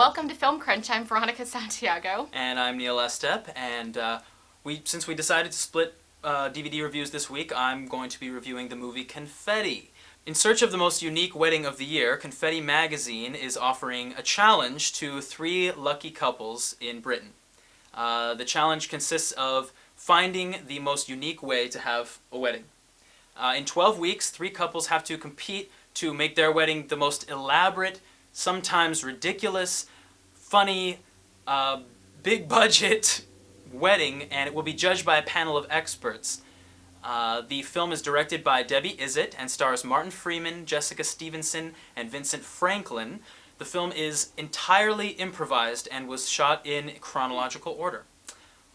Welcome to FilmCrunch. I'm Veronica Santiago. And I'm Neil Estep, and since we decided to split DVD reviews this week, I'm going to be reviewing the movie Confetti. In search of the most unique wedding of the year, Confetti Magazine is offering a challenge to 3 lucky couples in Britain. The challenge consists of finding the most unique way to have a wedding. In 12 weeks, 3 couples have to compete to make their wedding the most elaborate, sometimes ridiculous, funny, big budget wedding, and it will be judged by a panel of experts. The film is directed by Debbie Izzet and stars Martin Freeman, Jessica Stevenson, and Vincent Franklin. The film is entirely improvised and was shot in chronological order.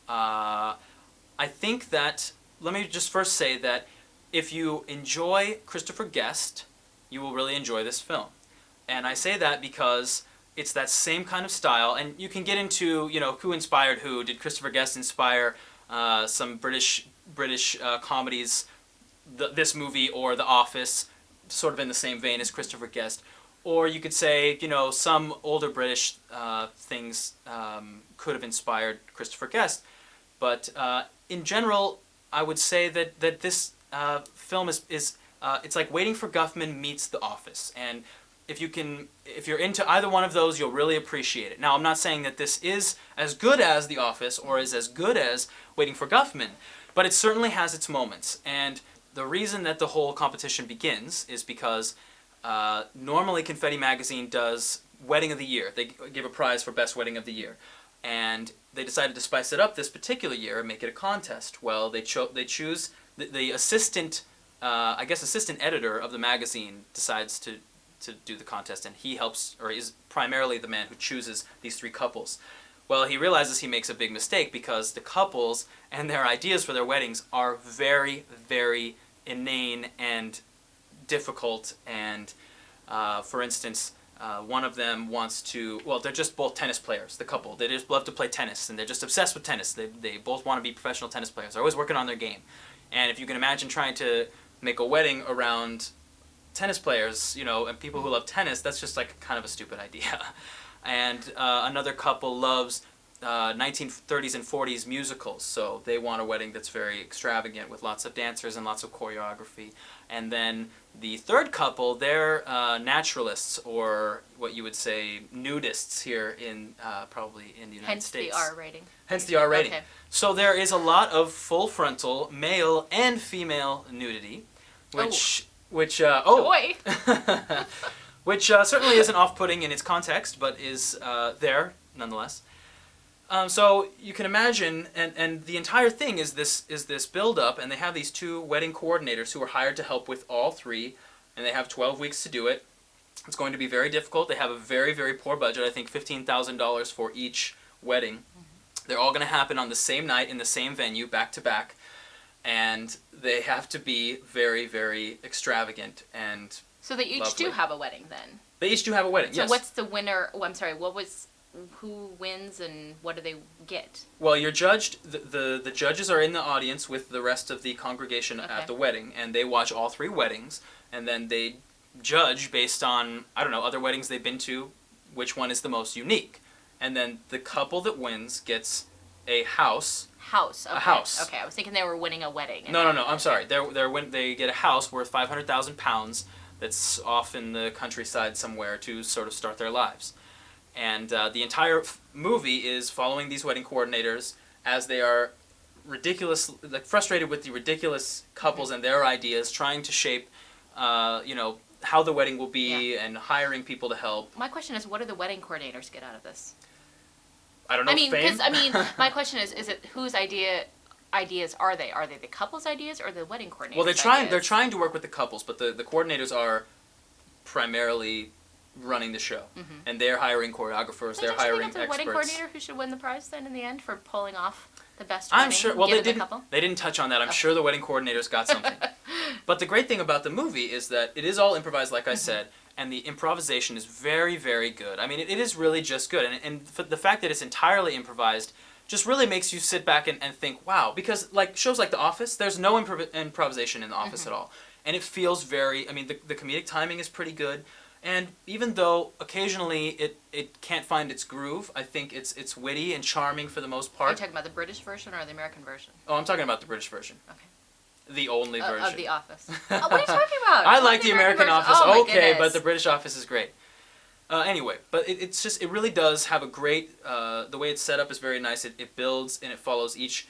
I think that, let me just first say that if you enjoy Christopher Guest, you will really enjoy this film. And I say that because it's that same kind of style, and you can get into, you know, who inspired who. Did Christopher Guest inspire some British comedies, this movie or The Office, sort of in the same vein as Christopher Guest? Or you could say, you know, some older British things could have inspired Christopher Guest. But in general, I would say that this film is it's like Waiting for Guffman meets The Office. And if you're into either one of those, you'll really appreciate it. Now, I'm not saying that this is as good as The Office or is as good as Waiting for Guffman, but it certainly has its moments. And the reason that the whole competition begins is because normally Confetti Magazine does Wedding of the Year. They give a prize for Best Wedding of the Year. And they decided to spice it up this particular year and make it a contest. Well, they choose the assistant, I guess assistant editor of the magazine decides to do the contest, and he helps, or is primarily the man who chooses these 3 couples. Well, he realizes he makes a big mistake because the couples and their ideas for their weddings are very, very inane and difficult. And for instance, one of them wants to, well, they're just both tennis players, the couple. They just love to play tennis, and they're just obsessed with tennis. They both want to be professional tennis players. They're always working on their game. And if you can imagine trying to make a wedding around tennis players, you know, and people who love tennis, that's just like kind of a stupid idea. And another couple loves 1930s and 40s musicals, so they want a wedding that's very extravagant with lots of dancers and lots of choreography. And then the third couple, they're naturalists, or what you would say nudists here in probably in the United States. Hence the R rating. Hence the R rating. Okay. So there is a lot of full frontal male and female nudity, which Boy. which certainly isn't off-putting in its context, but is there nonetheless. So you can imagine, and the entire thing is this build-up, and they have these 2 wedding coordinators who are hired to help with all 3, and they have 12 weeks to do it. It's going to be very difficult. They have a very, very poor budget. I think $15,000 for each wedding. They're all going to happen on the same night in the same venue, back to back. And they have to be very, very extravagant and So they each lovely. do have a wedding then? They each do have a wedding, So yes. what's the winner? Oh, I'm sorry, who wins and what do they get? Well, you're judged, the judges are in the audience with the rest of the congregation at the wedding, and they watch all 3 weddings, and then they judge based on, I don't know, other weddings they've been to, which one is the most unique. And then the couple that wins gets a house. Okay. A house. Okay, I was thinking they were winning a wedding. No, I'm sorry. They get a house worth £500,000 that's off in the countryside somewhere to sort of start their lives. And the entire movie is following these wedding coordinators as they are frustrated with the ridiculous couples and their ideas, trying to shape, you know, how the wedding will be and hiring people to help. My question is, what do the wedding coordinators get out of this? I don't know. Fame? My question is it whose ideas are they? Are they the couple's ideas or the wedding coordinators' Well, ideas? they're trying to work with the couples, but the coordinators are primarily running the show, and they're hiring choreographers. They're hiring experts. The wedding coordinator who should win the prize then in the end for pulling off the best I'm wedding. sure. Well, given the couple? they didn't touch on that. I'm sure the wedding coordinators got something. But the great thing about the movie is that it is all improvised, like I said, and the improvisation is very, very good. I mean, it is really just good, and the fact that it's entirely improvised just really makes you sit back and think, wow, because like shows like The Office, there's no improvisation in The Office at all, and it feels very. I mean, the comedic timing is pretty good. And even though occasionally it can't find its groove, I think it's witty and charming for the most Are you part. talking about the British version or the American version? Oh, I'm talking about the British version. Okay. The only version. Of The Office. Oh, what are you talking about? I like the American version. Office, Oh, my okay, goodness. but the British Office is great. Anyway, but it really does have a great, the way it's set up is very nice. It builds and it follows each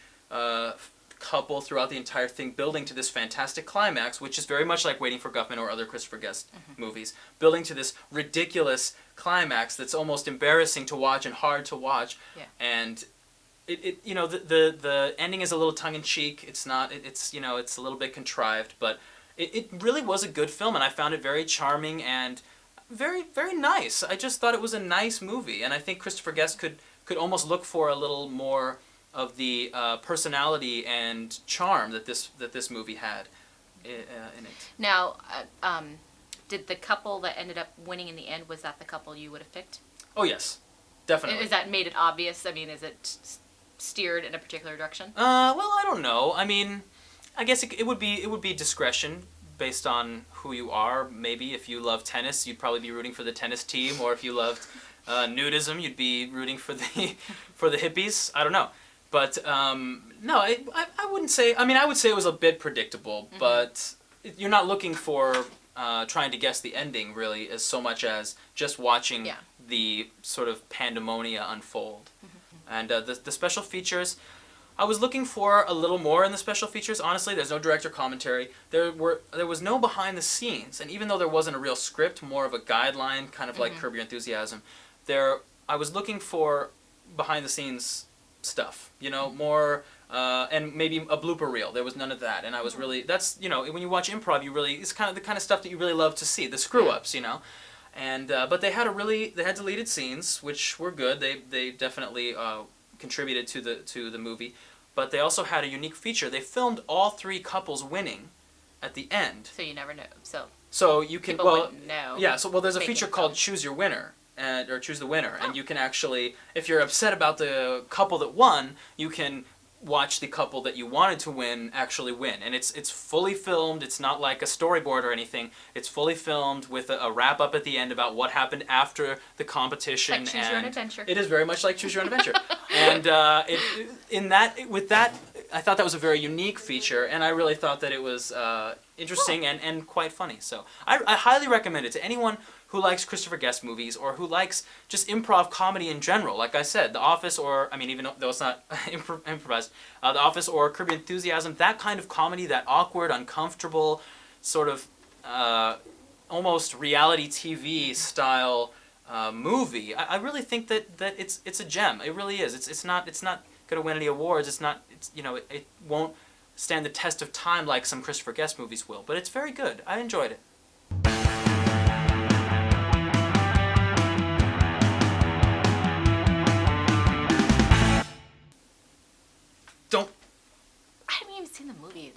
couple throughout the entire thing, building to this fantastic climax, which is very much like Waiting for Guffman or other Christopher Guest movies, building to this ridiculous climax that's almost embarrassing to watch and hard to watch. Yeah. And the ending is a little tongue-in-cheek. It's not, it's a little bit contrived, but it really was a good film, and I found it very charming and very, very nice. I just thought it was a nice movie, and I think Christopher Guest could almost look for a little more of the personality and charm that this movie had in it. Now, did the couple that ended up winning in the end, was that the couple you would have picked? Oh yes, definitely. Is that made it obvious? I mean, is it steered in a particular direction? Well, I don't know. I mean, I guess it would be discretion based on who you are. Maybe if you love tennis, you'd probably be rooting for the tennis team, or if you loved nudism, you'd be rooting for the hippies. I don't know. But no, I wouldn't say. I mean, I would say it was a bit predictable, but you're not looking for trying to guess the ending really, as so much as just watching the sort of pandemonia unfold. And the special features, I was looking for a little more in the special features. Honestly, there's no director commentary. There was no behind the scenes, and even though there wasn't a real script, more of a guideline, kind of like Curb Your Enthusiasm, I was looking for behind the scenes stuff, more, and maybe a blooper reel. There was none of that, and I was really, that's, when you watch improv, it's kind of the kind of stuff that you really love to see, the screw-ups, and, but they had deleted scenes, which were good. They definitely contributed to the movie, but they also had a unique feature. They filmed all three couples winning at the end. So you never know, so you can, people wouldn't know. Yeah, so, there's a feature called Choose Your Winner, or Choose the Winner, and you can actually, if you're upset about the couple that won, you can watch the couple that you wanted to win actually win. And it's fully filmed. It's not like a storyboard or anything. It's fully filmed with a wrap-up at the end about what happened after the competition. Like Choose Your Own Adventure. It is very much like Choose Your Own Adventure. And with that, I thought that was a very unique feature, and I really thought that it was interesting and quite funny. So I highly recommend it to anyone who likes Christopher Guest movies, or who likes just improv comedy in general. Like I said, The Office, or, I mean, even though it's not improvised, The Office or Curb Your Enthusiasm, that kind of comedy, that awkward, uncomfortable, sort of almost reality TV style movie. I really think that it's a gem. It really is. It's not going to win any awards. It won't stand the test of time like some Christopher Guest movies will, but it's very good. I enjoyed it. I haven't even seen the movie.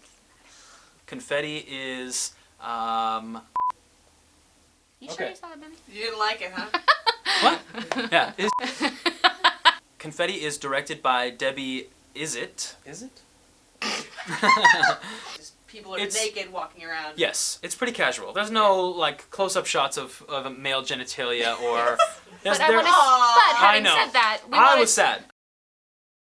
Confetti is, You sure you saw that movie? You didn't like it, huh? What? Yeah. Confetti is directed by Debbie Izzet. Is it? Just people are naked walking around. Yes, it's pretty casual. There's no like close-up shots of male genitalia or. But having said that, I was sad.